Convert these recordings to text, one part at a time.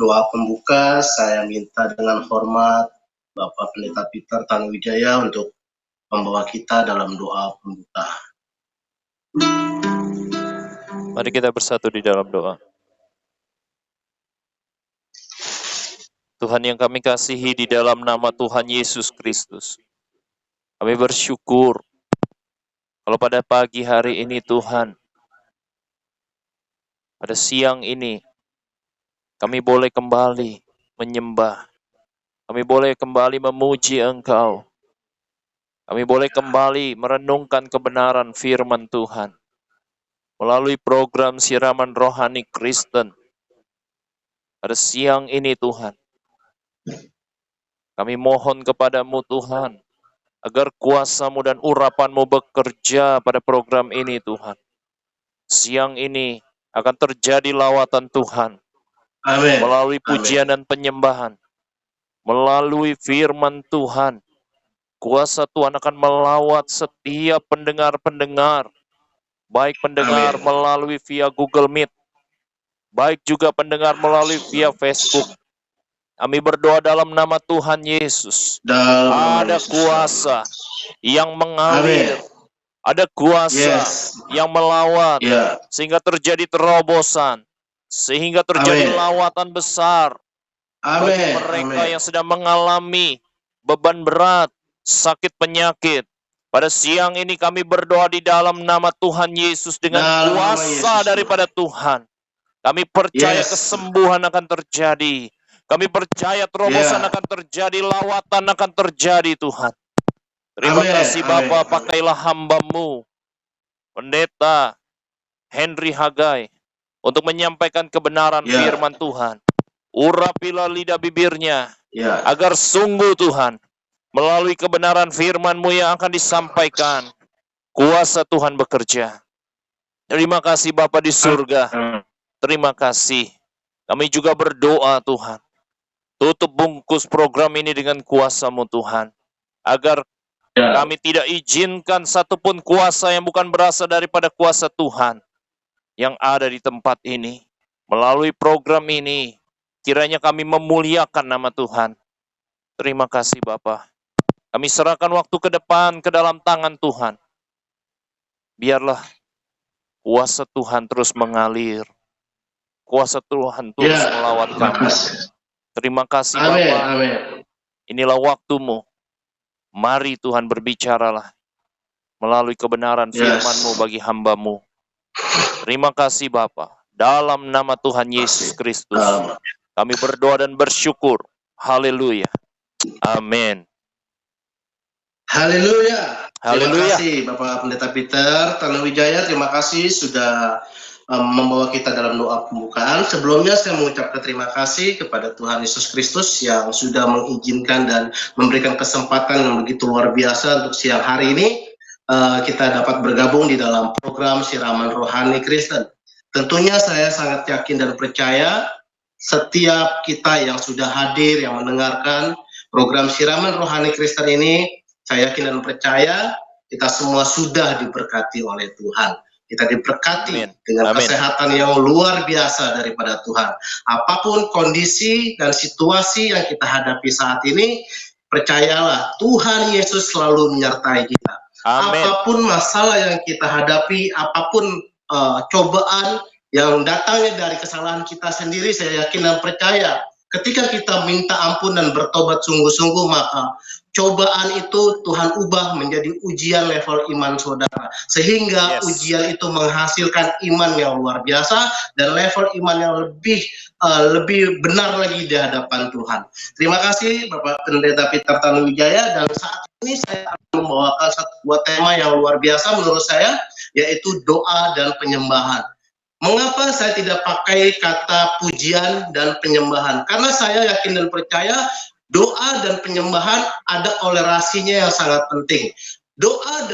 doa pembuka saya minta dengan hormat Bapak Pendeta Peter Tanuwijaya untuk membawa kita dalam doa pembuka. Mari kita bersatu di dalam doa. Tuhan yang kami kasihi, di dalam nama Tuhan Yesus Kristus, kami bersyukur kalau pada pagi hari ini Tuhan, pada siang ini, kami boleh kembali menyembah, kami boleh kembali memuji Engkau, kami boleh kembali merenungkan kebenaran firman Tuhan, melalui program siraman rohani Kristen. Pada siang ini Tuhan, kami mohon kepadamu Tuhan, agar kuasa-Mu dan urapan-Mu bekerja pada program ini Tuhan. Siang ini akan terjadi lawatan Tuhan. Amin. Melalui pujian dan penyembahan. Melalui firman Tuhan. Kuasa Tuhan akan melawat setiap pendengar-pendengar. Baik pendengar melalui via Google Meet. Baik juga pendengar melalui via Facebook. Kami berdoa dalam nama Tuhan Yesus. Ada kuasa yang mengalir. Ada kuasa yang melawat. Sehingga terjadi terobosan. Sehingga terjadi lawatan besar. Bagi mereka yang sedang mengalami beban berat, sakit penyakit. Pada siang ini kami berdoa di dalam nama Tuhan Yesus dengan kuasa daripada Tuhan. Kami percaya kesembuhan akan terjadi. Kami percaya terobosan akan terjadi, lawatan akan terjadi Tuhan. Terima kasih Bapa, pakailah hamba-Mu, Pendeta Henry Hagai, untuk menyampaikan kebenaran firman Tuhan. Urapilah lidah bibirnya, agar sungguh Tuhan, melalui kebenaran firman-Mu yang akan disampaikan, kuasa Tuhan bekerja. Terima kasih Bapa di surga. Terima kasih. Kami juga berdoa Tuhan. Tutup bungkus program ini dengan kuasa-Mu Tuhan. Agar kami tidak izinkan satupun kuasa yang bukan berasal daripada kuasa Tuhan yang ada di tempat ini. Melalui program ini, kiranya kami memuliakan nama Tuhan. Terima kasih Bapa. Kami serahkan waktu ke depan ke dalam tangan Tuhan. Biarlah kuasa Tuhan terus mengalir. Kuasa Tuhan terus melawat kami. Terima kasih Bapa. Inilah waktu-Mu. Mari Tuhan berbicaralah melalui kebenaran firman-Mu bagi hamba-Mu. Terima kasih Bapa. Dalam nama Tuhan Yesus Kristus, kami berdoa dan bersyukur. Haleluya. Amin. Haleluya. Terima kasih Bapak Pendeta Peter Tanuwijaya. Terima kasih sudah membawa kita dalam doa pembukaan. Sebelumnya saya mengucapkan terima kasih kepada Tuhan Yesus Kristus yang sudah mengizinkan dan memberikan kesempatan yang begitu luar biasa untuk siang hari ini kita dapat bergabung di dalam program siraman rohani Kristen. Tentunya saya sangat yakin dan percaya setiap kita yang sudah hadir, yang mendengarkan program siraman rohani Kristen ini, saya yakin dan percaya kita semua sudah diberkati oleh Tuhan. Kita diberkati dengan kesehatan yang luar biasa daripada Tuhan. Apapun kondisi dan situasi yang kita hadapi saat ini, percayalah Tuhan Yesus selalu menyertai kita. Amen. Apapun masalah yang kita hadapi, apapun cobaan yang datangnya dari kesalahan kita sendiri, saya yakin dan percaya ketika kita minta ampun dan bertobat sungguh-sungguh, maka cobaan itu Tuhan ubah menjadi ujian level iman saudara. Sehingga ujian itu menghasilkan iman yang luar biasa dan level iman yang lebih benar lagi di hadapan Tuhan. Terima kasih Bapak Pendeta Peter Tanuwijaya, dan saat ini saya akan membawakan sebuah tema yang luar biasa menurut saya, yaitu doa dan penyembahan. Mengapa saya tidak pakai kata pujian dan penyembahan? Karena saya yakin dan percaya doa dan penyembahan ada kolerasinya yang sangat penting. Doa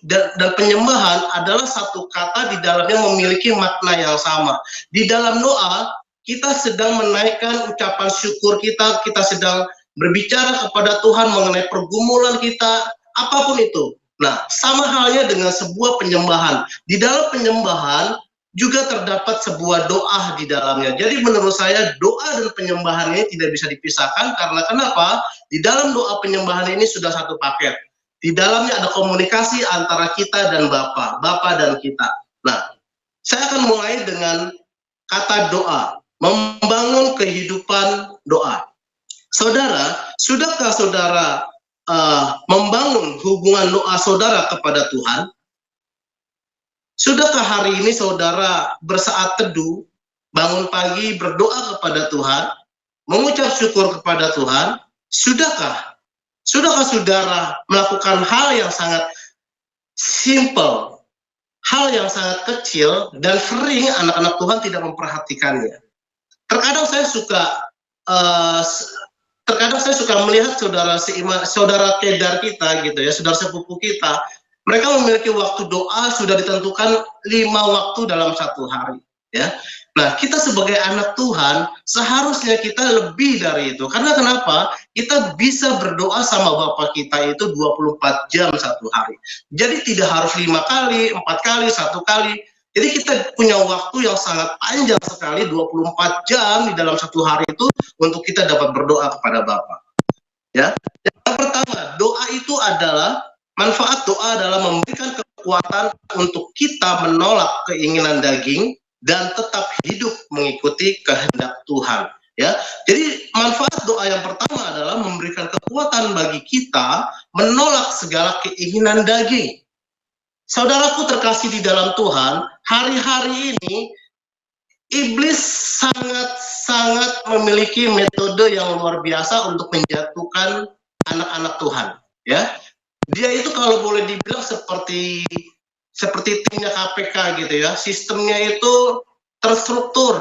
dan penyembahan adalah satu kata di dalamnya memiliki makna yang sama. Di dalam doa, kita sedang menaikkan ucapan syukur kita, kita sedang berbicara kepada Tuhan mengenai pergumulan kita, apapun itu. Nah, sama halnya dengan sebuah penyembahan. Di dalam penyembahan, juga terdapat sebuah doa di dalamnya. Jadi menurut saya doa dan penyembahan ini tidak bisa dipisahkan, karena kenapa? Di dalam doa penyembahan ini sudah satu paket. Di dalamnya ada komunikasi antara kita dan Bapa, Bapa dan kita. Nah, saya akan mulai dengan kata doa, membangun kehidupan doa. Saudara, sudahkah saudara membangun hubungan doa saudara kepada Tuhan? Sudahkah hari ini saudara bersaat teduh, bangun pagi berdoa kepada Tuhan, mengucap syukur kepada Tuhan? Sudahkah? Sudahkah saudara melakukan hal yang sangat simple, hal yang sangat kecil, dan sering anak-anak Tuhan tidak memperhatikannya? Terkadang saya suka melihat saudara kedar kita gitu ya, saudara sepupu kita, mereka memiliki waktu doa sudah ditentukan 5 waktu dalam satu hari, ya. Nah, kita sebagai anak Tuhan seharusnya kita lebih dari itu. Karena kenapa? Kita bisa berdoa sama Bapa kita itu 24 jam satu hari. Jadi tidak harus 5 kali, 4 kali, 1 kali. Jadi kita punya waktu yang sangat panjang sekali, 24 jam di dalam satu hari itu untuk kita dapat berdoa kepada Bapa. Ya. Yang pertama, doa itu adalah manfaat doa adalah memberikan kekuatan untuk kita menolak keinginan daging dan tetap hidup mengikuti kehendak Tuhan. Ya, jadi manfaat doa yang pertama adalah memberikan kekuatan bagi kita menolak segala keinginan daging. Saudaraku terkasih di dalam Tuhan, hari-hari ini iblis sangat memiliki metode yang luar biasa untuk menjatuhkan anak-anak Tuhan. Ya, dia itu kalau boleh dibilang seperti timnya KPK gitu ya, sistemnya itu terstruktur,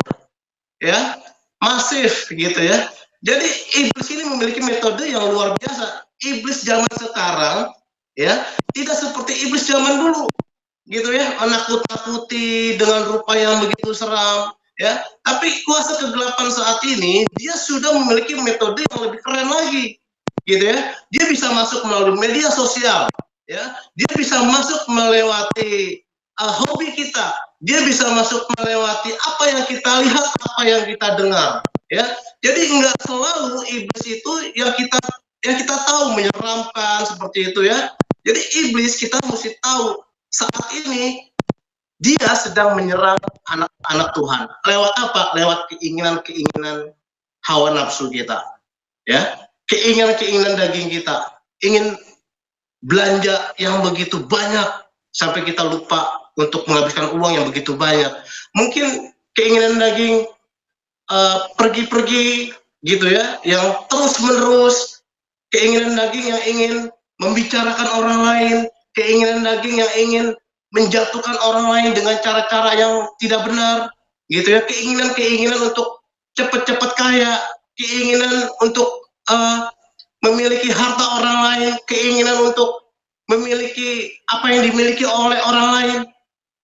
ya, masif gitu ya. Jadi iblis ini memiliki metode yang luar biasa. Iblis zaman sekarang, ya, tidak seperti iblis zaman dulu, gitu ya, menakut-nakuti dengan rupa yang begitu seram, ya. Tapi kuasa kegelapan saat ini dia sudah memiliki metode yang lebih keren lagi, gitu ya. Dia bisa masuk melalui media sosial, ya. Dia bisa masuk melewati hobi kita. Dia bisa masuk melewati apa yang kita lihat, apa yang kita dengar, ya. Jadi enggak selalu iblis itu yang kita tahu menyeramkan seperti itu ya. Jadi iblis kita mesti tahu saat ini dia sedang menyerang anak-anak Tuhan. Lewat apa? Lewat keinginan-keinginan hawa nafsu kita, ya. Keinginan-keinginan daging kita, ingin belanja yang begitu banyak sampai kita lupa untuk menghabiskan uang yang begitu banyak. Mungkin keinginan daging pergi-pergi gitu ya, yang terus-menerus, keinginan daging yang ingin membicarakan orang lain, keinginan daging yang ingin menjatuhkan orang lain dengan cara-cara yang tidak benar, gitu ya, keinginan-keinginan untuk cepat-cepat kaya, keinginan untuk memiliki harta orang lain, keinginan untuk memiliki apa yang dimiliki oleh orang lain.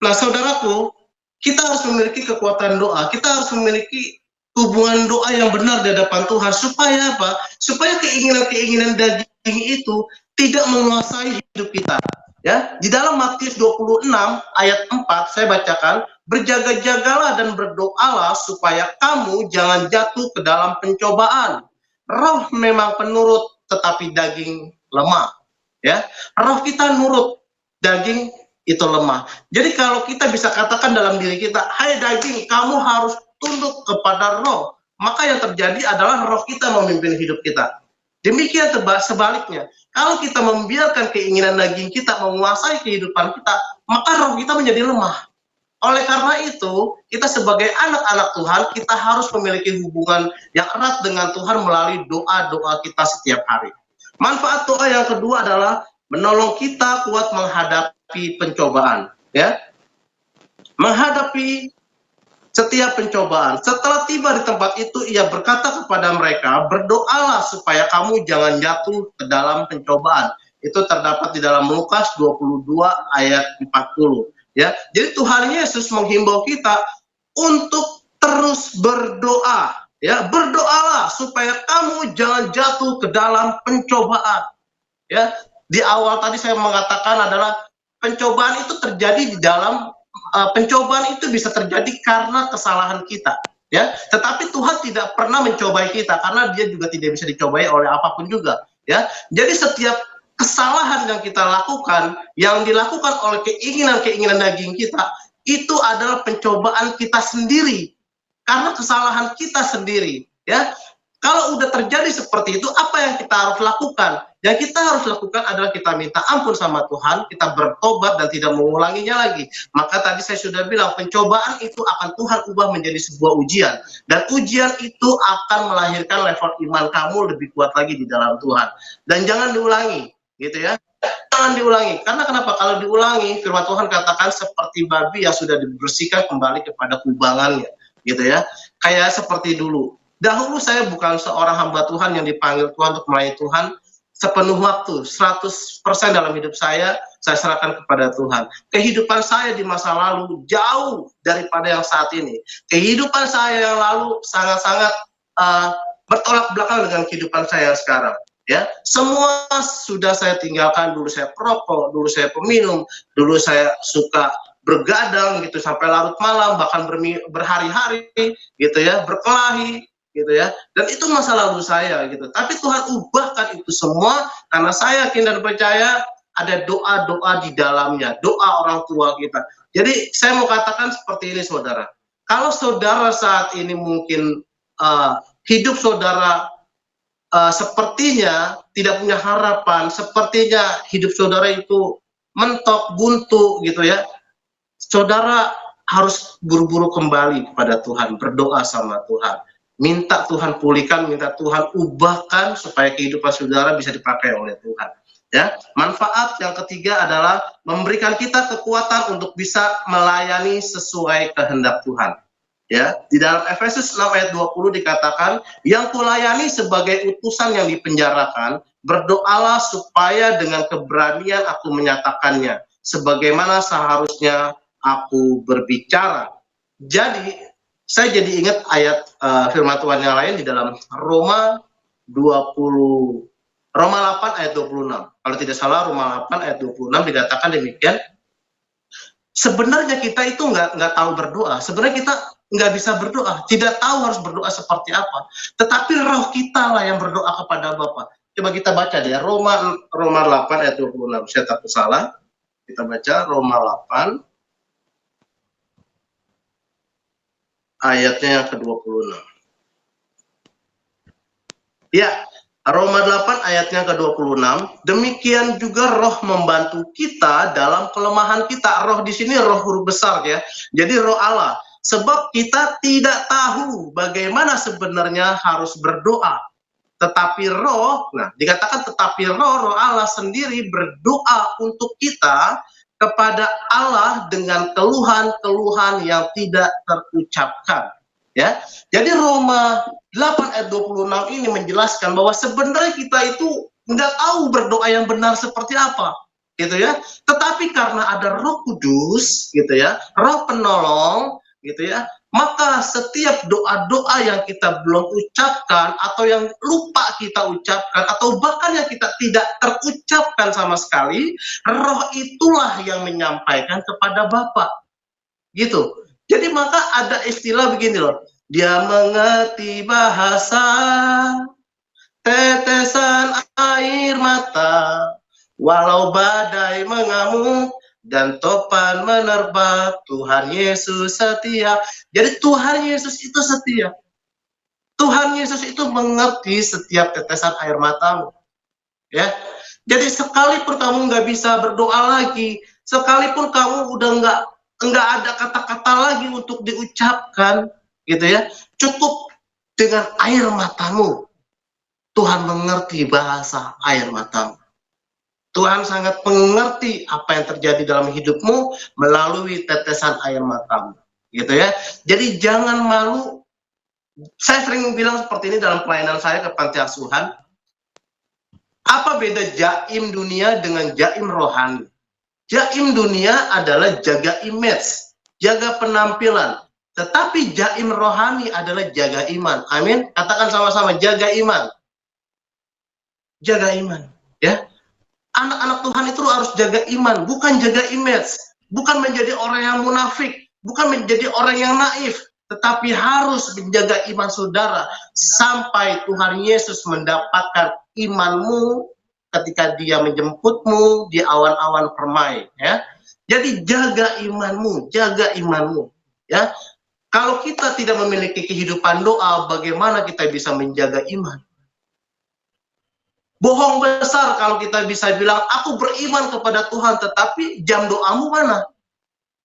Nah, saudaraku, kita harus memiliki kekuatan doa, kita harus memiliki hubungan doa yang benar di hadapan Tuhan, supaya apa? Supaya keinginan-keinginan daging itu tidak menguasai hidup kita. Ya, di dalam Matius 26 ayat 4 saya bacakan, berjaga-jagalah dan berdoalah supaya kamu jangan jatuh ke dalam pencobaan. Roh memang penurut, tetapi daging lemah. Ya, roh kita nurut, daging itu lemah. Jadi kalau kita bisa katakan dalam diri kita, hai daging, kamu harus tunduk kepada roh, maka yang terjadi adalah roh kita memimpin hidup kita. Demikian sebaliknya, kalau kita membiarkan keinginan daging kita menguasai kehidupan kita, maka roh kita menjadi lemah. Oleh karena itu, kita sebagai anak-anak Tuhan, kita harus memiliki hubungan yang erat dengan Tuhan melalui doa-doa kita setiap hari. Manfaat doa yang kedua adalah menolong kita kuat menghadapi pencobaan, ya. Menghadapi setiap pencobaan. Setelah tiba di tempat itu, ia berkata kepada mereka, berdoalah supaya kamu jangan jatuh ke dalam pencobaan. Itu terdapat di dalam Lukas 22 ayat 40. Ya, jadi Tuhan Yesus menghimbau kita untuk terus berdoa. Ya, berdoalah supaya kamu jangan jatuh ke dalam pencobaan. Ya, di awal tadi saya mengatakan adalah pencobaan itu terjadi di dalam pencobaan itu bisa terjadi karena kesalahan kita, ya. Tetapi Tuhan tidak pernah mencobai kita karena Dia juga tidak bisa dicobai oleh apapun juga, ya. Jadi setiap kesalahan yang kita lakukan, yang dilakukan oleh keinginan-keinginan daging kita, itu adalah pencobaan kita sendiri karena kesalahan kita sendiri, ya. Kalau udah terjadi seperti itu, apa yang kita harus lakukan? Yang kita harus lakukan adalah kita minta ampun sama Tuhan, kita bertobat dan tidak mengulanginya lagi. Maka tadi saya sudah bilang, pencobaan itu akan Tuhan ubah menjadi sebuah ujian. Dan ujian itu akan melahirkan level iman kamu lebih kuat lagi di dalam Tuhan. Dan jangan diulangi, gitu ya. Jangan diulangi. Karena kenapa? Kalau diulangi, firman Tuhan katakan seperti babi yang sudah dibersihkan kembali kepada kubangannya, gitu ya. Kayak seperti dulu. Dahulu saya bukan seorang hamba Tuhan yang dipanggil Tuhan untuk melayani Tuhan sepenuh waktu, 100% dalam hidup saya serahkan kepada Tuhan. Kehidupan saya di masa lalu jauh daripada yang saat ini. Kehidupan saya yang lalu sangat-sangat bertolak belakang dengan kehidupan saya yang sekarang. Ya, semua sudah saya tinggalkan. Dulu saya perokok, dulu saya peminum, dulu saya suka bergadang gitu sampai larut malam, bahkan berhari-hari gitu ya, berkelahi gitu ya, dan itu masa lalu saya gitu. Tapi Tuhan ubahkan itu semua karena saya yakin dan percaya ada doa-doa di dalamnya, doa orang tua kita. Jadi saya mau katakan seperti ini, saudara. Kalau saudara saat ini mungkin hidup saudara sepertinya tidak punya harapan, sepertinya hidup saudara itu mentok, buntu gitu ya, saudara harus buru-buru kembali kepada Tuhan, berdoa sama Tuhan. Minta Tuhan pulihkan, minta Tuhan ubahkan supaya kehidupan saudara bisa dipakai oleh Tuhan. Ya, manfaat yang ketiga adalah memberikan kita kekuatan untuk bisa melayani sesuai kehendak Tuhan. Ya, di dalam Efesus 6 ayat 20 dikatakan, yang kulayani sebagai utusan yang dipenjarakan, berdoalah supaya dengan keberanian aku menyatakannya, sebagaimana seharusnya aku berbicara. Jadi saya jadi ingat ayat firman Tuhan yang lain di dalam Roma 8 ayat 26. Kalau tidak salah Roma 8 ayat 26 dikatakan demikian. Sebenarnya kita itu nggak tahu berdoa. Sebenarnya kita nggak bisa berdoa, tidak tahu harus berdoa seperti apa. Tetapi roh kita lah yang berdoa kepada Bapa. Coba kita baca deh Roma 8 ayat 26. Saya takut salah. Kita baca Roma 8 ayatnya yang ke-26. Ya, Roma 8 ayatnya ke-26. Demikian juga roh membantu kita dalam kelemahan kita. Roh di sini roh huruf besar ya. Jadi roh Allah. Sebab kita tidak tahu bagaimana sebenarnya harus berdoa. Tetapi roh, nah dikatakan tetapi roh Allah sendiri berdoa untuk kita kepada Allah dengan keluhan-keluhan yang tidak terucapkan. Ya, jadi Roma 8 ayat 26 ini menjelaskan bahwa sebenarnya kita itu nggak tahu berdoa yang benar seperti apa, gitu ya. Tetapi karena ada Roh Kudus, gitu ya, Roh Penolong, gitu ya, maka setiap doa-doa yang kita belum ucapkan atau yang lupa kita ucapkan atau bahkan yang kita tidak terucapkan sama sekali, roh itulah yang menyampaikan kepada Bapa. Gitu. Jadi maka ada istilah begini loh, dia mengerti bahasa tetesan air mata, walau badai mengamuk dan topan menerpa, Tuhan Yesus setia. Jadi Tuhan Yesus itu setia. Tuhan Yesus itu mengerti setiap tetesan air matamu. Ya. Jadi sekalipun kamu nggak bisa berdoa lagi, sekalipun kamu udah nggak ada kata-kata lagi untuk diucapkan, gitu ya, cukup dengan air matamu. Tuhan mengerti bahasa air matamu. Tuhan sangat mengerti apa yang terjadi dalam hidupmu melalui tetesan air matamu, gitu ya. Jadi jangan malu. Saya sering bilang seperti ini dalam pelayanan saya ke panti asuhan. Apa beda jaim dunia dengan jaim rohani? Jaim dunia adalah jaga image, jaga penampilan. Tetapi jaim rohani adalah jaga iman. Amin. Katakan sama-sama, jaga iman. Jaga iman. Ya. Anak-anak Tuhan itu harus jaga iman, bukan jaga image. bukan menjadi orang yang munafik, bukan menjadi orang yang naif, tetapi harus menjaga iman saudara sampai Tuhan Yesus mendapatkan imanmu ketika dia menjemputmu di awan-awan permai, ya. Jadi jaga imanmu, ya. Kalau kita tidak memiliki kehidupan doa, bagaimana kita bisa menjaga iman? Bohong besar kalau kita bisa bilang, aku beriman kepada Tuhan, tetapi jam doamu mana?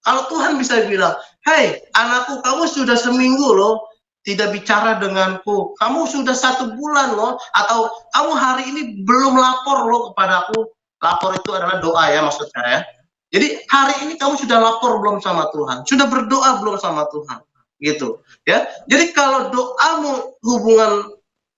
Kalau Tuhan bisa bilang, hei anakku, kamu sudah seminggu loh tidak bicara denganku, kamu sudah 1 bulan loh, atau kamu hari ini belum lapor loh kepadaku. Lapor itu adalah doa ya maksud saya. Jadi hari ini kamu sudah lapor belum sama Tuhan? Sudah berdoa belum sama Tuhan? Gitu ya. Jadi kalau doamu, hubungan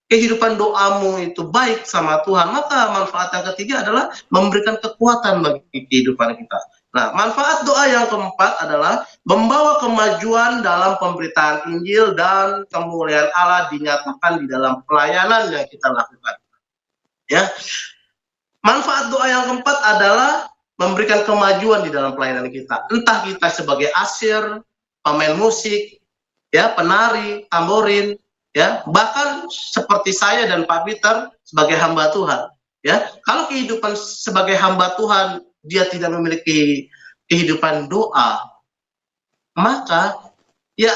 kehidupan doamu itu baik sama Tuhan, maka manfaat yang ketiga adalah memberikan kekuatan bagi kehidupan kita. Nah, manfaat doa yang keempat adalah membawa kemajuan dalam pemberitaan Injil dan kemuliaan Allah dinyatakan di dalam pelayanan yang kita lakukan. Ya, manfaat doa yang keempat adalah memberikan kemajuan di dalam pelayanan kita. Entah kita sebagai asyir, pemain musik, ya, penari, tamborin, ya, bahkan seperti saya dan Pak Peter sebagai hamba Tuhan, ya. Kalau kehidupan sebagai hamba Tuhan dia tidak memiliki kehidupan doa, maka ya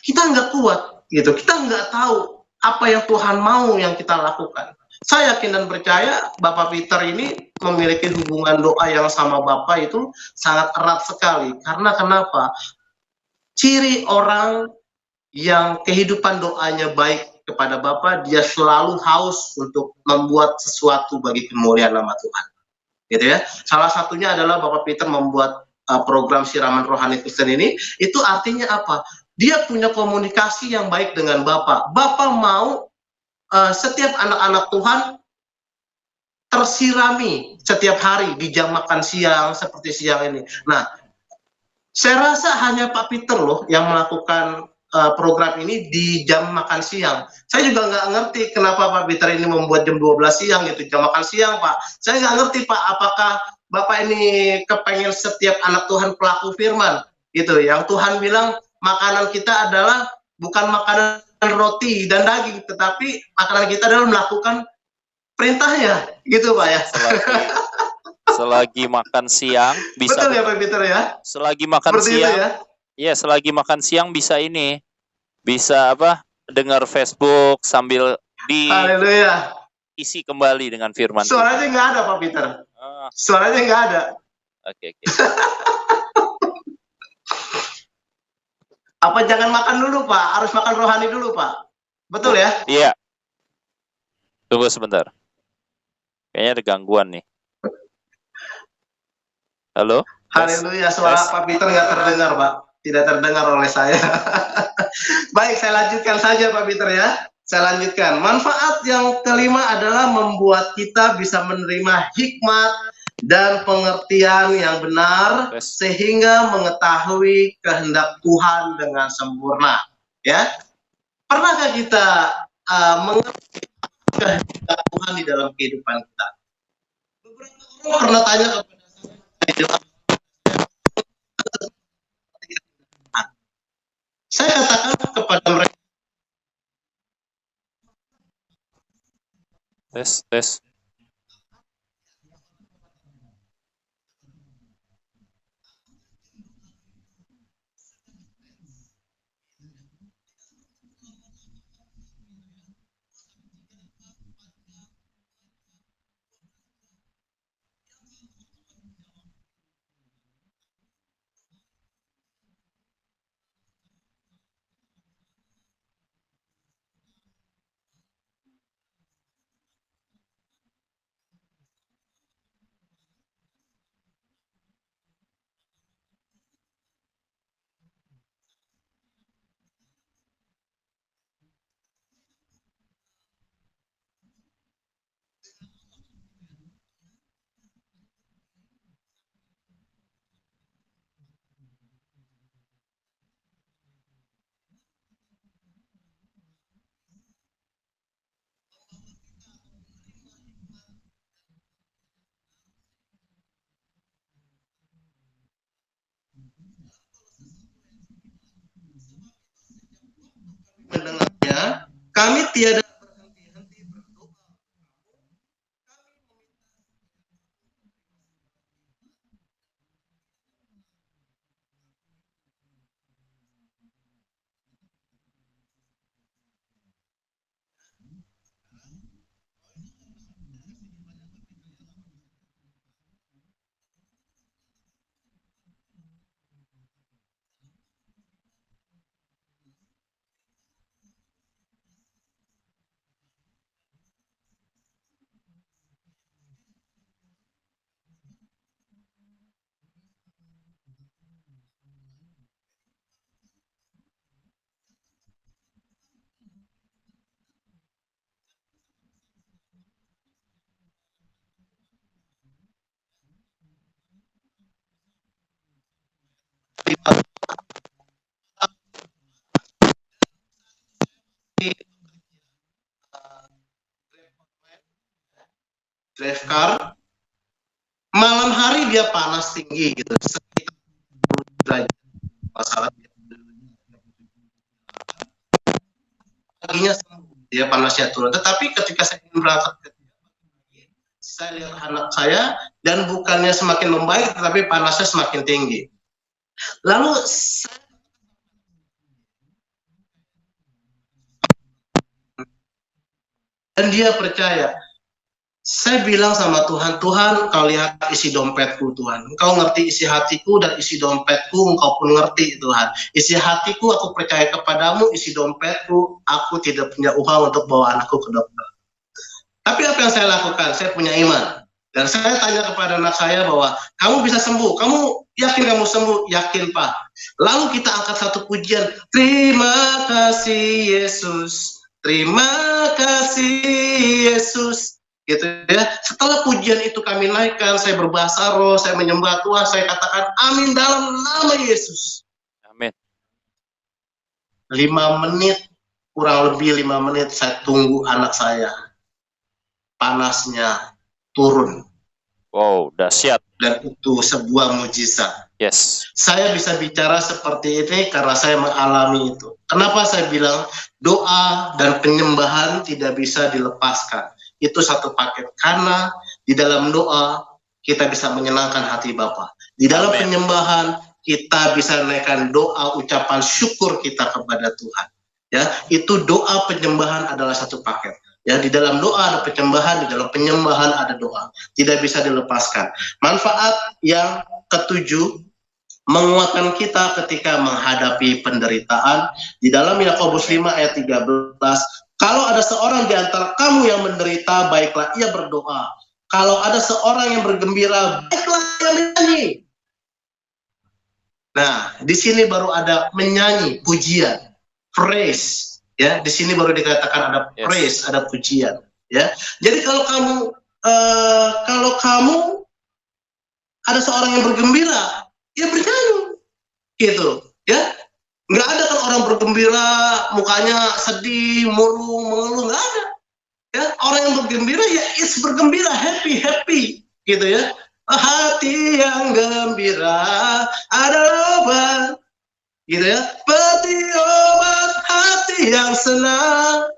kita nggak kuat gitu, kita nggak tahu apa yang Tuhan mau yang kita lakukan. Saya yakin dan percaya Bapak Peter ini memiliki hubungan doa yang sama Bapak itu sangat erat sekali. Karena kenapa? Ciri orang yang kehidupan doanya baik kepada Bapa, dia selalu haus untuk membuat sesuatu bagi kemuliaan nama Tuhan. Gitu ya. Salah satunya adalah Bapak Peter membuat program siraman rohani Kristen ini, itu artinya apa? Dia punya komunikasi yang baik dengan Bapak. Bapak mau setiap anak-anak Tuhan tersirami setiap hari di jam makan siang seperti siang ini. Nah, saya rasa hanya Pak Peter loh yang melakukan program ini di jam makan siang. Saya juga nggak ngerti kenapa Pak Peter ini membuat jam 12 siang gitu, jam makan siang Pak. Saya nggak ngerti Pak, apakah Bapak ini kepengen setiap anak Tuhan pelaku firman gitu. Yang Tuhan bilang makanan kita adalah bukan makanan roti dan daging, tetapi makanan kita adalah melakukan perintahnya, gitu Pak ya. Selagi makan siang bisa. Betul ya Pak Peter ya. Selagi makan seperti siang, ya. Ya selagi makan siang bisa ini, bisa apa? Dengar Facebook sambil Haleluya. Isi kembali dengan firman. Suaranya nggak ada Pak Peter. Suaranya nggak ada. Oke. Apa jangan makan dulu Pak? Harus makan rohani dulu Pak. Betul ya? Iya. Tunggu sebentar. Kayaknya ada gangguan nih. Halo? Haleluya, suara Pak Peter nggak terdengar Pak. Tidak terdengar oleh saya. Baik, saya lanjutkan saja Pak Peter ya. Saya lanjutkan. Manfaat yang kelima adalah membuat kita bisa menerima hikmat dan pengertian yang benar sehingga mengetahui kehendak Tuhan dengan sempurna. Ya, pernahkah kita mengerti kehendak Tuhan di dalam kehidupan kita? Beberapa orang pernah tanya kepada saya katakan kepada mereka. Tes. mendengarnya, kami tiada berhenti-henti berdoa. Drive car, malam hari dia panas tinggi gitu, sekitar 10 derajat masalah paginya dia panasnya turun. Tetapi ketika saya berangkat ke saya lihat anak saya dan bukannya semakin membaik tetapi panasnya semakin tinggi. Lalu dan dia percaya. Saya bilang sama Tuhan, Tuhan, Kau lihat isi dompetku, Tuhan. Engkau ngerti isi hatiku dan isi dompetku, Engkau pun ngerti, Tuhan. Isi hatiku, aku percaya kepadamu, isi dompetku, aku tidak punya uang untuk bawa anakku ke dokter. Tapi apa yang saya lakukan? Saya punya iman. Dan saya tanya kepada anak saya bahwa, kamu bisa sembuh, kamu yakin kamu sembuh? Yakin, Pak. Lalu kita angkat satu pujian, terima kasih Yesus, terima kasih Yesus. Gitu ya. Setelah pujian itu kami naikkan, saya berbahasa roh, saya menyembah Tuhan, saya katakan amin dalam nama Yesus. Amin. 5 menit, kurang lebih 5 menit saya tunggu anak saya. Panasnya turun. Wow, dahsyat. Dan itu sebuah mujizat. Yes. Saya bisa bicara seperti ini karena saya mengalami itu. Kenapa saya bilang doa dan penyembahan tidak bisa dilepaskan? Itu satu paket, karena di dalam doa kita bisa menyenangkan hati Bapa. Di dalam Amen. penyembahan kita bisa naikkan doa ucapan syukur kita kepada Tuhan. Ya, itu doa penyembahan adalah satu paket. Ya, di dalam doa ada penyembahan, di dalam penyembahan ada doa. Tidak bisa dilepaskan. Manfaat yang ketujuh, menguatkan kita ketika menghadapi penderitaan. Di dalam Yakobus 5 ayat 13, kalau ada seorang di antara kamu yang menderita, baiklah ia berdoa. Kalau ada seorang yang bergembira, baiklah ia menyanyi. Nah, di sini baru ada menyanyi, pujian, praise. Ya, di sini baru dikatakan ada praise, ada pujian. Ya, jadi kalau kamu ada seorang yang bergembira, ya bernyanyi, gitu. Ya, nggak ada kan orang bergembira mukanya sedih, murung, mengeluh, nggak ada. Ya, orang yang bergembira ya bergembira, happy, gitu ya. Hati yang gembira adalah obat, gitu ya. Seperti obat hati yang senang,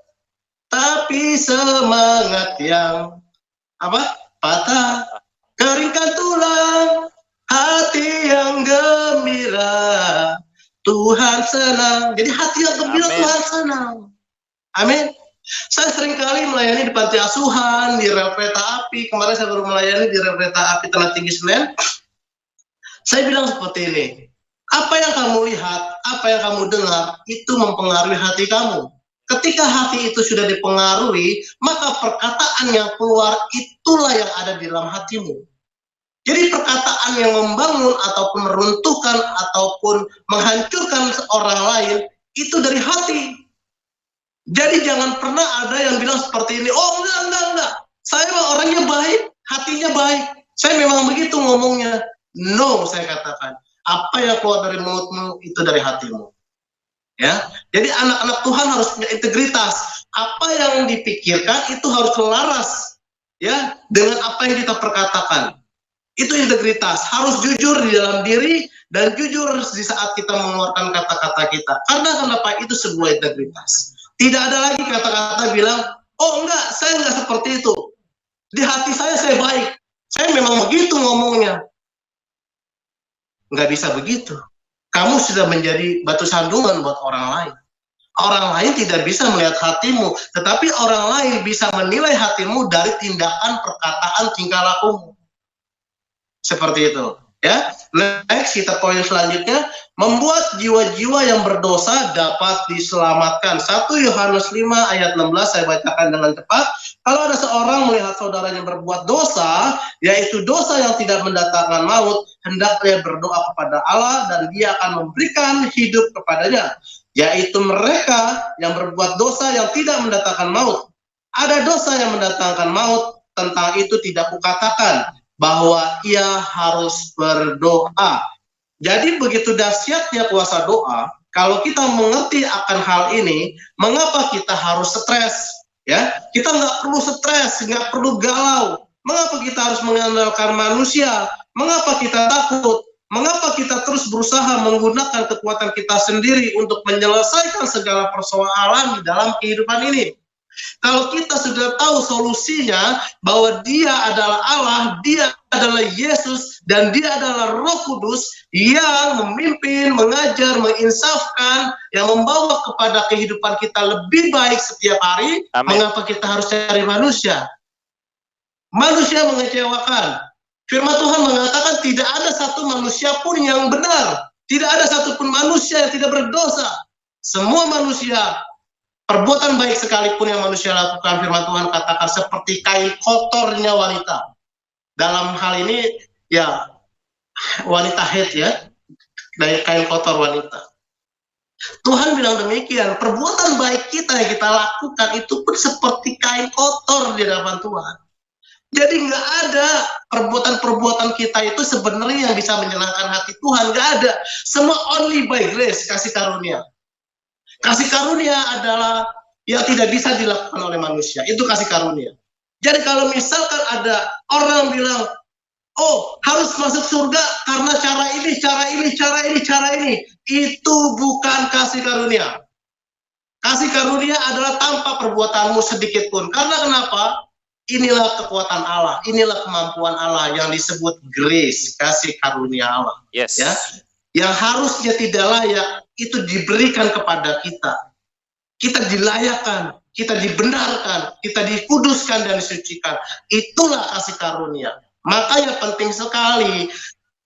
tapi semangat yang patah, keringkan tulang. Hati yang gembira, Tuhan senang. Jadi hati yang gembira, Amen. Tuhan senang. Amin. Saya sering kali melayani di panti asuhan, di rel kereta api. Kemarin saya baru melayani di rel kereta api Tanah Tinggi Senen. Saya bilang seperti ini, apa yang kamu lihat, apa yang kamu dengar, itu mempengaruhi hati kamu. Ketika hati itu sudah dipengaruhi, maka perkataan yang keluar itulah yang ada di dalam hatimu. Jadi perkataan yang membangun ataupun meruntuhkan ataupun menghancurkan seorang lain itu dari hati. Jadi jangan pernah ada yang bilang seperti ini, oh enggak. Saya mah orangnya baik, hatinya baik. Saya memang begitu ngomongnya. No, saya katakan. Apa yang keluar dari mulutmu itu dari hatimu. Ya, jadi anak-anak Tuhan harus punya integritas. Apa yang dipikirkan itu harus selaras ya dengan apa yang kita perkatakan. Itu integritas, harus jujur di dalam diri dan jujur di saat kita mengeluarkan kata-kata kita. Karena kenapa? Itu sebuah integritas. Tidak ada lagi kata-kata bilang, oh enggak, saya enggak seperti itu. Di hati saya baik. Saya memang begitu ngomongnya. Enggak bisa begitu. Kamu sudah menjadi batu sandungan buat orang lain. Orang lain tidak bisa melihat hatimu, tetapi orang lain bisa menilai hatimu dari tindakan, perkataan, tingkah lakumu. Seperti itu, ya. Next, kita poin selanjutnya, membuat jiwa-jiwa yang berdosa dapat diselamatkan. 1 Yohanes 5 ayat 16, saya bacakan dengan cepat. Kalau ada seorang melihat saudaranya berbuat dosa, yaitu dosa yang tidak mendatangkan maut, hendaknya berdoa kepada Allah dan Dia akan memberikan hidup kepadanya, yaitu mereka yang berbuat dosa yang tidak mendatangkan maut. Ada dosa yang mendatangkan maut, tentang itu tidak kukatakan bahwa ia harus berdoa. Jadi begitu dahsyatnya kuasa doa. Kalau kita mengerti akan hal ini, mengapa kita harus stres? Ya, kita nggak perlu stres, nggak perlu galau. Mengapa kita harus mengandalkan manusia? Mengapa kita takut? Mengapa kita terus berusaha menggunakan kekuatan kita sendiri untuk menyelesaikan segala persoalan di dalam kehidupan ini? Kalau kita sudah tahu solusinya, bahwa Dia adalah Allah, Dia adalah Yesus, dan Dia adalah Roh Kudus yang memimpin, mengajar, menginsafkan, yang membawa kepada kehidupan kita lebih baik setiap hari. Amin. Mengapa kita harus cari manusia? Manusia mengecewakan. Firman Tuhan mengatakan tidak ada satu manusia pun yang benar. Tidak ada satupun manusia yang tidak berdosa. Semua manusia, perbuatan baik sekalipun yang manusia lakukan, firman Tuhan katakan seperti kain kotornya wanita. Dalam hal ini, ya, wanita haid, ya, dari kain kotor wanita. Tuhan bilang demikian, perbuatan baik kita yang kita lakukan itu pun seperti kain kotor di hadapan Tuhan. Jadi nggak ada perbuatan-perbuatan kita itu sebenarnya yang bisa menyenangkan hati Tuhan, nggak ada. Semua only by grace, kasih karunia. Kasih karunia adalah yang tidak bisa dilakukan oleh manusia. Itu kasih karunia. Jadi kalau misalkan ada orang bilang, oh harus masuk surga karena cara ini, itu bukan kasih karunia. Kasih karunia adalah tanpa perbuatanmu sedikit pun. Karena kenapa? Inilah kekuatan Allah, inilah kemampuan Allah yang disebut grace, kasih karunia Allah. Yes. Ya, yang harusnya tidak layak itu diberikan kepada kita. Kita dilayakkan, kita dibenarkan, kita dikuduskan dan disucikan. Itulah kasih karunia. Makanya penting sekali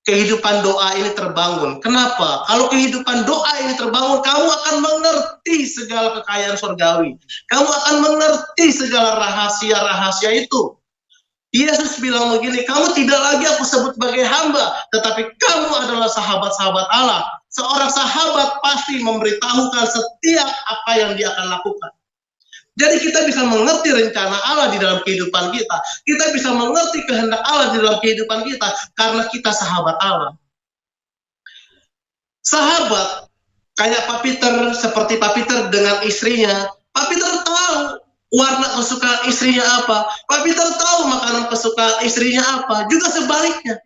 kehidupan doa ini terbangun. Kenapa? Kalau kehidupan doa ini terbangun, kamu akan mengerti segala kekayaan surgawi. Kamu akan mengerti segala rahasia-rahasia itu. Yesus bilang begini, kamu tidak lagi aku sebut sebagai hamba, tetapi kamu adalah sahabat-sahabat Allah. Seorang sahabat pasti memberitahukan setiap apa yang dia akan lakukan. Jadi kita bisa mengerti rencana Allah di dalam kehidupan kita. Kita bisa mengerti kehendak Allah di dalam kehidupan kita, karena kita sahabat Allah. Sahabat, kayak Pak Peter, seperti Pak Peter dengan istrinya. Pak Peter tahu warna kesukaan istrinya apa. Pak Peter tahu makanan kesukaan istrinya apa. Juga sebaliknya.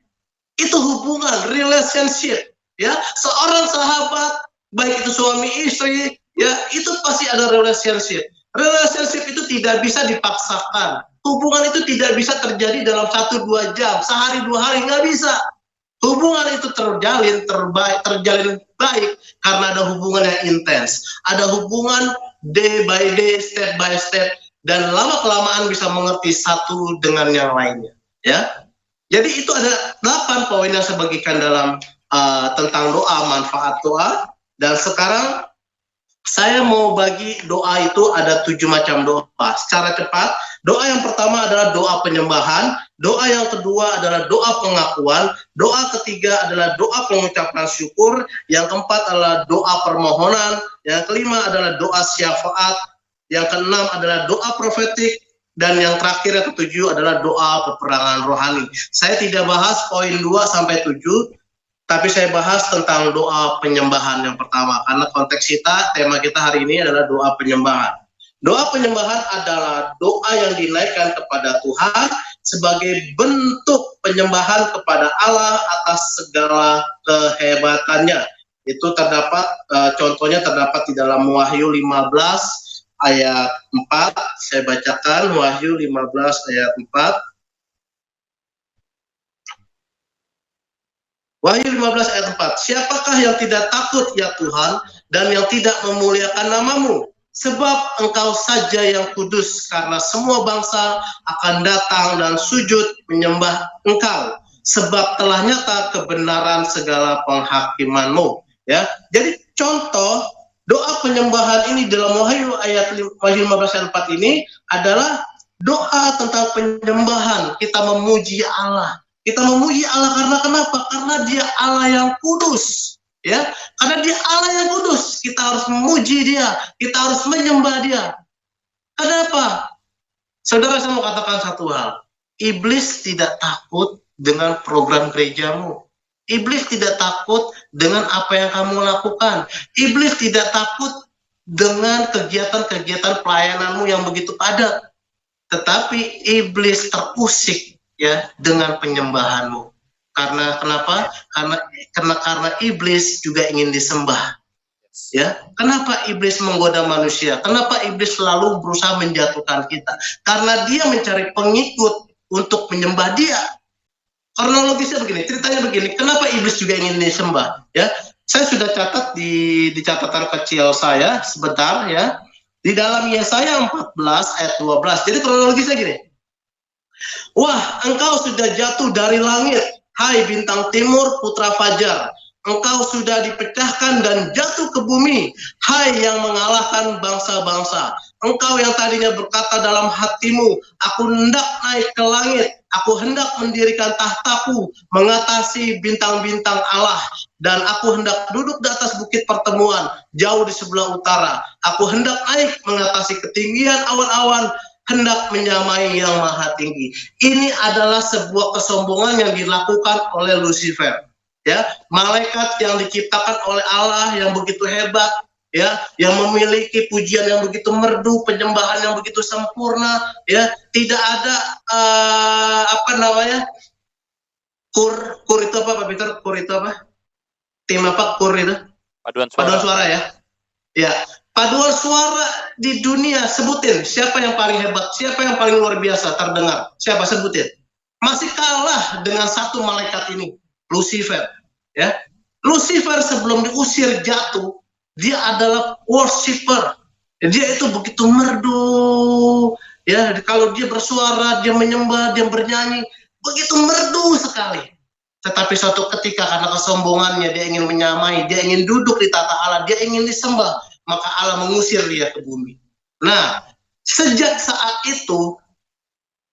Itu hubungan, relationship. Ya, seorang sahabat, baik itu suami istri, ya itu pasti ada relationship. Relationship itu tidak bisa dipaksakan. Hubungan itu tidak bisa terjadi dalam 1-2 jam, sehari 2 hari, nggak bisa. Hubungan itu terjalin baik karena ada hubungan yang intens. Ada hubungan day by day, step by step, dan lama-kelamaan bisa mengerti satu dengan yang lainnya. Ya, jadi itu ada 8 poin yang saya bagikan dalam tentang doa, manfaat doa. Dan sekarang saya mau bagi doa itu ada 7 macam doa. Secara cepat, doa yang pertama adalah doa penyembahan, doa yang kedua adalah doa pengakuan, doa ketiga adalah doa pengucapan syukur, yang keempat adalah doa permohonan, yang kelima adalah doa syafaat, yang keenam adalah doa profetik, dan yang terakhir yang ketujuh adalah doa peperangan rohani. Saya tidak bahas poin 2 sampai 7, tapi saya bahas tentang doa penyembahan yang pertama, karena konteks kita, tema kita hari ini adalah doa penyembahan. Doa penyembahan adalah doa yang dinaikkan kepada Tuhan sebagai bentuk penyembahan kepada Allah atas segala kehebatannya. Itu terdapat, contohnya terdapat di dalam Wahyu 15 ayat 4. Saya bacakan Wahyu 15 ayat 4. Wahyu 15 ayat 4. Siapakah yang tidak takut ya Tuhan, dan yang tidak memuliakan namamu? Sebab engkau saja yang kudus, karena semua bangsa akan datang dan sujud menyembah engkau. Sebab telah nyata kebenaran segala penghakimanmu. Ya, jadi contoh doa penyembahan ini dalam Wahyu 15 ayat 4 ini adalah doa tentang penyembahan. Kita memuji Allah. Kita memuji Allah karena kenapa? Karena Dia Allah yang kudus. Ya, karena Dia Allah yang kudus, kita harus memuji Dia, kita harus menyembah Dia. Kenapa? Saudara, saya mau katakan satu hal. Iblis tidak takut dengan program gerejamu. Iblis tidak takut dengan apa yang kamu lakukan. Iblis tidak takut dengan kegiatan-kegiatan pelayananmu yang begitu padat. Tetapi iblis terusik ya dengan penyembahanmu. Karena kenapa? Karena iblis juga ingin disembah. Ya, kenapa iblis menggoda manusia? Kenapa iblis selalu berusaha menjatuhkan kita? Karena dia mencari pengikut untuk menyembah dia. Kronologisnya begini, ceritanya begini. Kenapa iblis juga ingin disembah? Ya, saya sudah catat di catatan kecil saya sebentar ya. Di dalam Yesaya 14 ayat 12. Jadi kronologisnya gini. Wah, engkau sudah jatuh dari langit, hai bintang timur putra fajar. Engkau sudah dipecahkan dan jatuh ke bumi, hai yang mengalahkan bangsa-bangsa. Engkau yang tadinya berkata dalam hatimu, aku hendak naik ke langit, aku hendak mendirikan tahtaku, mengatasi bintang-bintang Allah, dan aku hendak duduk di atas bukit pertemuan, jauh di sebelah utara. Aku hendak naik mengatasi ketinggian awan-awan, hendak menyamai yang maha tinggi. Ini adalah sebuah kesombongan yang dilakukan oleh Lucifer. Ya, malaikat yang diciptakan oleh Allah yang begitu hebat, ya, yang memiliki pujian yang begitu merdu, penyembahan yang begitu sempurna, ya, tidak ada kur itu apa Pak Peter? Kur itu apa? Tim apa kur itu? Paduan suara ya. Ya, paduan suara di dunia, sebutin siapa yang paling hebat, siapa yang paling luar biasa terdengar, siapa sebutin. Masih kalah dengan satu malaikat ini, Lucifer. Ya, Lucifer sebelum diusir jatuh, dia adalah worshiper. Dia itu begitu merdu. Ya, kalau dia bersuara, dia menyembah, dia bernyanyi, begitu merdu sekali. Tetapi suatu ketika karena kesombongannya, dia ingin menyamai, dia ingin duduk di tata Allah, dia ingin disembah, maka Allah mengusir dia ke bumi. Nah, sejak saat itu,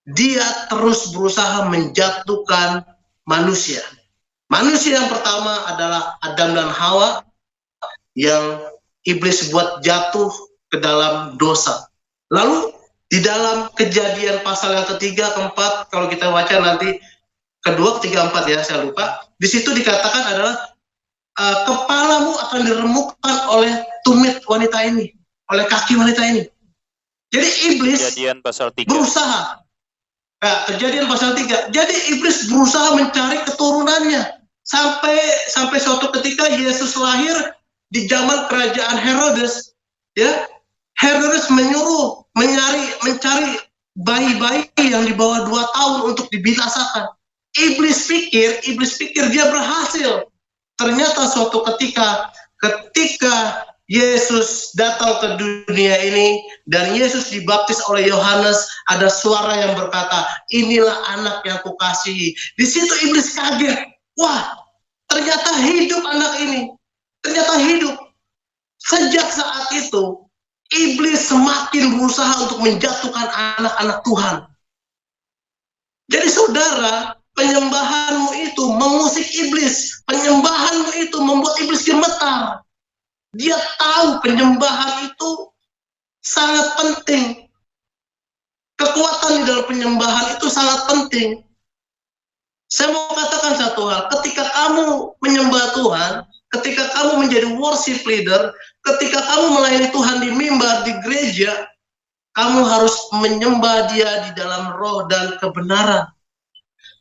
dia terus berusaha menjatuhkan manusia. Manusia yang pertama adalah Adam dan Hawa, yang iblis buat jatuh ke dalam dosa. Lalu, di dalam Kejadian pasal yang ketiga, keempat, kalau kita baca nanti, kedua, ketiga, empat ya, saya lupa. Di situ dikatakan adalah kepalamu akan diremukkan oleh tumit wanita ini, oleh kaki wanita ini. Jadi iblis Kejadian pasal 3. berusaha. Kejadian pasal 3. Jadi iblis berusaha mencari keturunannya sampai suatu ketika Yesus lahir di zaman kerajaan Herodes. Ya, Herodes menyuruh mencari bayi-bayi yang di bawah 2 tahun untuk dibinasakan. Iblis pikir dia berhasil. Ternyata suatu ketika Yesus datang ke dunia ini dan Yesus dibaptis oleh Yohanes, ada suara yang berkata, inilah anak yang kukasihi. Di situ iblis kaget. Wah, ternyata hidup anak ini. Ternyata hidup. Sejak saat itu, iblis semakin berusaha untuk menjatuhkan anak-anak Tuhan. Jadi saudara, penyembahanmu itu mengusik iblis. Penyembahanmu itu membuat iblis gemetar. Dia tahu penyembahan itu sangat penting. Kekuatan di dalam penyembahan itu sangat penting. Saya mau katakan satu hal. Ketika kamu menyembah Tuhan, ketika kamu menjadi worship leader, ketika kamu melayani Tuhan di mimbar, di gereja, Kamu harus menyembah Dia di dalam roh dan kebenaran.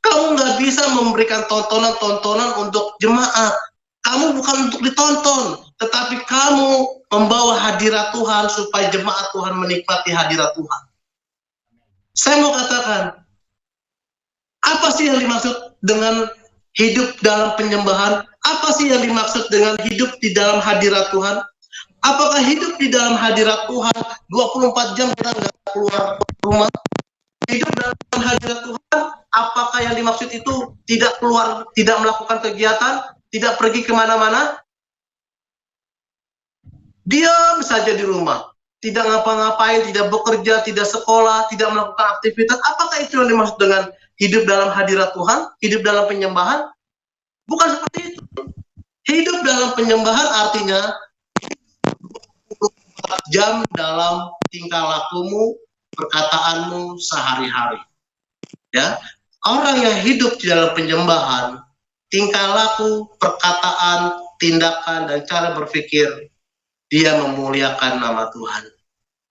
Kamu nggak bisa memberikan tontonan-tontonan untuk jemaat. Kamu bukan untuk ditonton, tetapi kamu membawa hadirat Tuhan supaya jemaat Tuhan menikmati hadirat Tuhan. Saya mau katakan, apa sih yang dimaksud dengan hidup dalam penyembahan? Apa sih yang dimaksud dengan hidup di dalam hadirat Tuhan? Apakah hidup di dalam hadirat Tuhan 24 jam kita nggak keluar rumah? Hidup dalam hadirat Tuhan, apakah yang dimaksud itu tidak keluar, tidak melakukan kegiatan, tidak pergi kemana-mana? Diam saja di rumah, tidak ngapa-ngapain, tidak bekerja, tidak sekolah, tidak melakukan aktivitas. Apakah itu yang dimaksud dengan hidup dalam hadirat Tuhan, hidup dalam penyembahan? Bukan seperti itu. Hidup dalam penyembahan artinya 24 jam dalam tingkah lakumu, perkataanmu sehari-hari. Ya, orang yang hidup di dalam penyembahan, tingkah laku, perkataan, tindakan, dan cara berpikir, dia memuliakan nama Tuhan.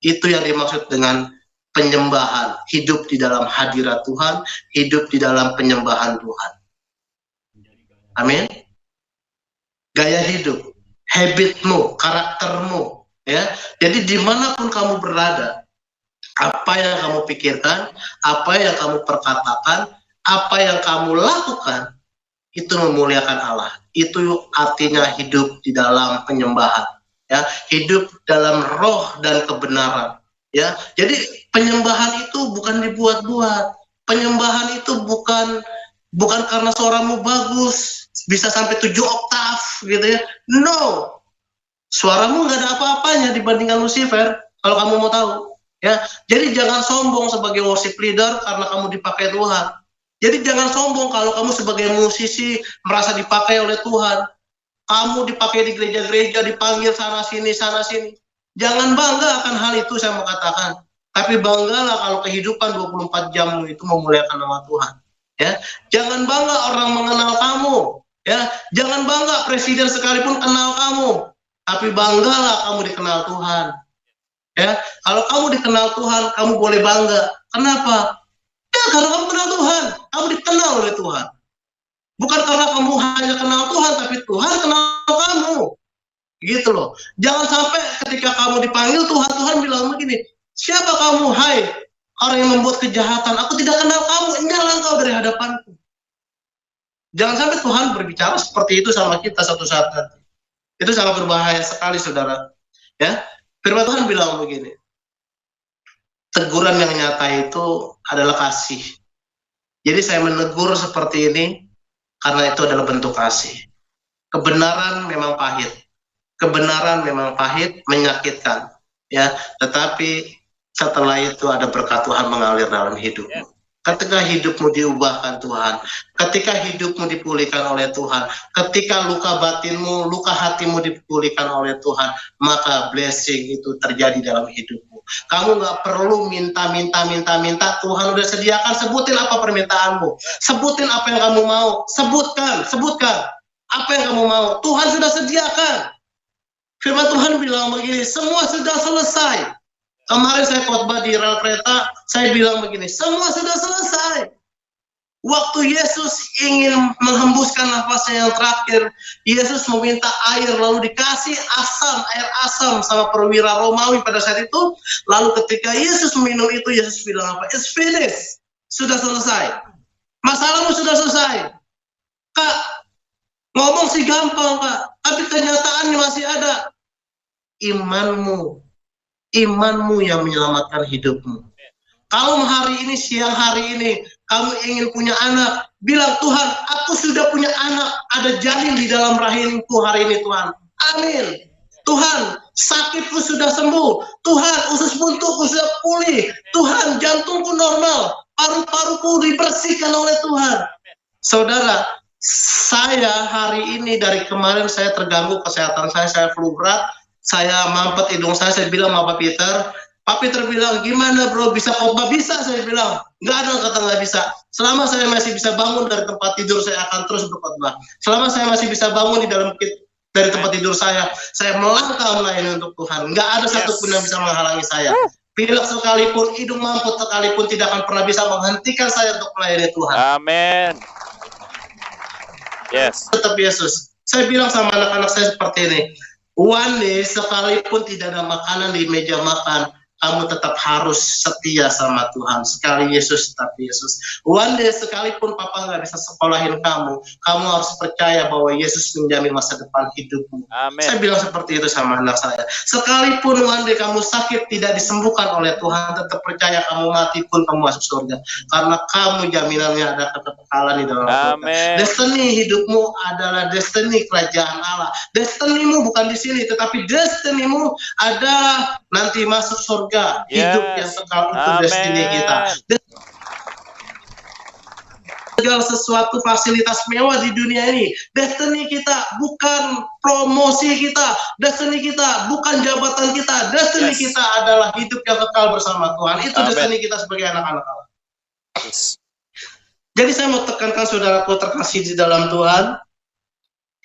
Itu yang dimaksud dengan penyembahan, hidup di dalam hadirat Tuhan, hidup di dalam penyembahan Tuhan. Amin. Gaya hidup, habitmu, karaktermu, ya. Jadi dimanapun kamu berada, apa yang kamu pikirkan, apa yang kamu perkatakan, apa yang kamu lakukan, itu memuliakan Allah. Itu artinya hidup di dalam penyembahan, ya, hidup dalam roh dan kebenaran, ya. Jadi penyembahan itu bukan dibuat-buat. Penyembahan itu bukan karena suaramu bagus, bisa sampai 7 oktav gitu ya. No. Suaramu nggak ada apa-apanya dibandingkan Lucifer, kalau kamu mau tahu. Ya, jadi jangan sombong sebagai worship leader karena kamu dipakai Tuhan. Jadi jangan sombong kalau kamu sebagai musisi merasa dipakai oleh Tuhan. Kamu dipakai di gereja-gereja, dipanggil sana sini. Jangan bangga akan hal itu, saya mau katakan. Tapi banggalah kalau kehidupan 24 jam itu memuliakan nama Tuhan. Ya, jangan bangga orang mengenal kamu. Ya, jangan bangga presiden sekalipun kenal kamu. Tapi banggalah kamu dikenal Tuhan. Ya, kalau kamu dikenal Tuhan, kamu boleh bangga. Kenapa? Ya, karena kamu kenal Tuhan, kamu dikenal oleh Tuhan. Bukan karena kamu hanya kenal Tuhan, tapi Tuhan kenal kamu. Gitu loh. Jangan sampai ketika kamu dipanggil Tuhan, Tuhan bilang begini, siapa kamu, hai orang yang membuat kejahatan? Aku tidak kenal kamu, nyala engkau dari hadapanku. Jangan sampai Tuhan berbicara seperti itu sama kita suatu saat nanti. Itu sangat berbahaya sekali, saudara. Ya, firman Tuhan bilang begini, teguran yang nyata itu adalah kasih. Jadi saya menegur seperti ini karena itu adalah bentuk kasih. Kebenaran memang pahit. Kebenaran memang pahit, menyakitkan. Ya, tetapi setelah itu ada berkat Tuhan mengalir dalam hidupmu. Ketika hidupmu diubahkan Tuhan, ketika hidupmu dipulihkan oleh Tuhan, ketika luka batinmu, luka hatimu dipulihkan oleh Tuhan, maka blessing itu terjadi dalam hidupmu. Kamu nggak perlu minta, Tuhan udah sediakan. Sebutin apa permintaanmu, sebutin apa yang kamu mau, sebutkan apa yang kamu mau, Tuhan sudah sediakan. Firman Tuhan bilang begini, semua sudah selesai. Kemarin saya khotbah di rel kereta, saya bilang begini, semua sudah selesai. Waktu Yesus ingin menghembuskan nafasnya yang terakhir, Yesus meminta air, lalu dikasih air asam sama perwira Romawi pada saat itu. Lalu ketika Yesus minum itu, Yesus bilang apa? It's finished. Sudah selesai. Masalahmu sudah selesai. Kak, ngomong sih gampang, Kak. Tapi kenyataannya masih ada. Imanmu yang menyelamatkan hidupmu. Kalau hari ini, siang hari ini, kamu ingin punya anak, bilang, Tuhan, aku sudah punya anak, ada janin di dalam rahimku hari ini, Tuhan. Amin. Tuhan, sakitku sudah sembuh. Tuhan, usus buntuku sudah pulih. Tuhan, jantungku normal. Paru-paruku dibersihkan oleh Tuhan. Saudara, saya hari ini, dari kemarin saya terganggu kesehatan saya flu berat. Saya mampet hidung saya bilang sama Pak Peter bilang, gimana bro, bisa khotbah? Bisa, saya bilang. Nggak ada kata nggak bisa. Selama saya masih bisa bangun dari tempat tidur, saya akan terus berkhotbah. Selama saya masih bisa bangun dari tempat tidur saya melangkah melayani untuk Tuhan. Nggak ada satupun yang bisa menghalangi saya. pilek sekalipun, hidung mamput sekalipun tidak akan pernah bisa menghentikan saya untuk melayani Tuhan. Amin. Yes. Tetap Yesus. Saya bilang sama anak-anak saya seperti ini, one day sekalipun tidak ada makanan di meja makan, kamu tetap harus setia sama Tuhan. Sekali Yesus, tetap Yesus. One day sekalipun papa nggak bisa sekolahin kamu, kamu harus percaya bahwa Yesus menjamin masa depan hidupmu. Amin. Saya bilang seperti itu sama anak saya. Sekalipun one day kamu sakit tidak disembuhkan oleh Tuhan, tetap percaya kamu mati pun kamu masuk surga. Karena kamu jaminannya ada kekekalan di dalam surga. Destiny hidupmu adalah destiny kerajaan Allah. Destinimu bukan di sini, tetapi destinimu ada nanti masuk surga. Hidup yang kekal itu destiny kita. Segala sesuatu fasilitas mewah di dunia ini, destiny kita bukan promosi kita, destiny kita bukan jabatan kita, destiny kita adalah hidup yang kekal bersama Tuhan. Itu destiny kita sebagai anak-anak Allah. Jadi saya mau tekankan saudaraku terkasih di dalam Tuhan,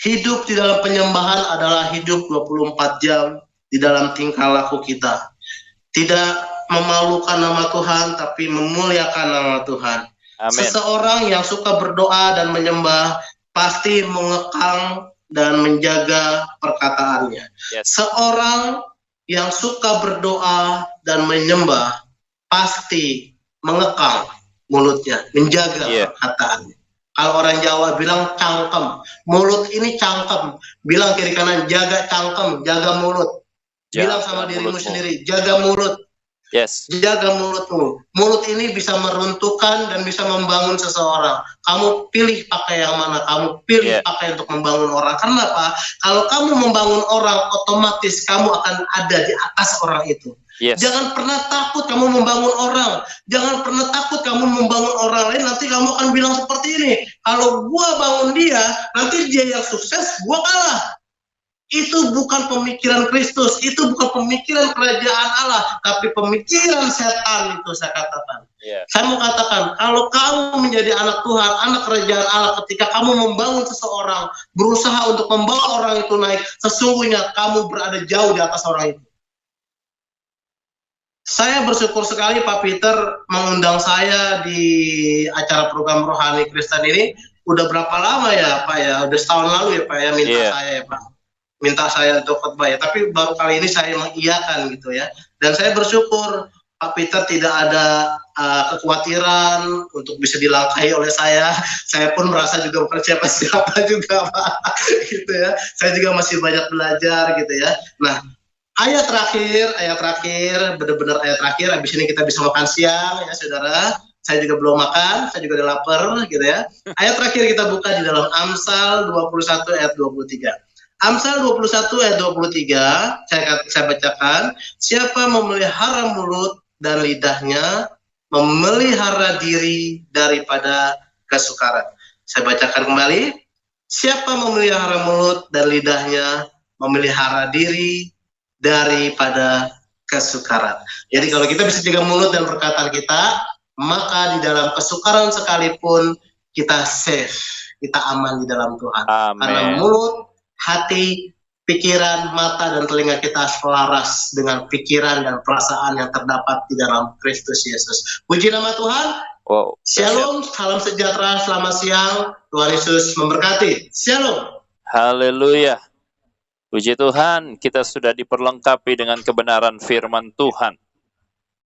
hidup di dalam penyembahan adalah hidup 24 jam di dalam tingkah laku kita. Tidak memalukan nama Tuhan, tapi memuliakan nama Tuhan. Amen. Seseorang yang suka berdoa dan menyembah pasti mengekang dan menjaga perkataannya. Seorang yang suka berdoa dan menyembah pasti mengekang mulutnya, menjaga perkataannya. Kalau orang Jawa bilang cangkem, mulut ini cangkem. Bilang kiri kanan, jaga cangkem, jaga mulut. Bilang sama dirimu sendiri, jaga mulut. Jaga mulutmu. Mulut ini bisa meruntuhkan dan bisa membangun seseorang. Kamu pilih pakai yang mana? Kamu pilih pakai untuk membangun orang. Karena apa? Kalau kamu membangun orang, otomatis kamu akan ada di atas orang itu. Jangan pernah takut kamu membangun orang. Jangan pernah takut kamu membangun orang lain. Nanti kamu akan bilang seperti ini, kalau gua bangun dia, nanti dia yang sukses, gua kalah. Itu bukan pemikiran Kristus, itu bukan pemikiran kerajaan Allah, tapi pemikiran setan itu saya katakan. Saya mau katakan, kalau kamu menjadi anak Tuhan, anak kerajaan Allah, ketika kamu membangun seseorang, berusaha untuk membawa orang itu naik, sesungguhnya kamu berada jauh di atas orang itu. Saya bersyukur sekali Pak Peter mengundang saya di acara program Rohani Kristen ini. Udah berapa lama ya Pak ya? Udah setahun lalu ya Pak ya minta saya ya Pak. Minta saya untuk khotbah ya, tapi baru kali ini saya mengiyakan gitu ya. Dan saya bersyukur Pak Peter tidak ada kekhawatiran untuk bisa dilangkahi oleh saya. Saya pun merasa juga bukan siapa-siapa juga Pak, gitu ya. Saya juga masih banyak belajar gitu ya. Nah, ayat terakhir, benar-benar ayat terakhir. Habis ini kita bisa makan siang ya saudara. Saya juga belum makan, saya juga udah lapar gitu ya. Ayat terakhir kita buka di dalam Amsal 21 ayat 23. Amsal 21 ayat 23, saya bacakan, siapa memelihara mulut dan lidahnya, memelihara diri daripada kesukaran. Saya bacakan kembali, siapa memelihara mulut dan lidahnya, memelihara diri daripada kesukaran. Jadi kalau kita bisa jaga mulut dan perkataan kita, maka di dalam kesukaran sekalipun kita safe, kita aman di dalam Tuhan. Amen. Karena mulut, hati, pikiran, mata, dan telinga kita selaras dengan pikiran dan perasaan yang terdapat di dalam Kristus Yesus. Puji nama Tuhan. Wow. Shalom, salam sejahtera, selamat siang. Tuhan Yesus memberkati. Shalom. Haleluya. Puji Tuhan, kita sudah diperlengkapi dengan kebenaran firman Tuhan.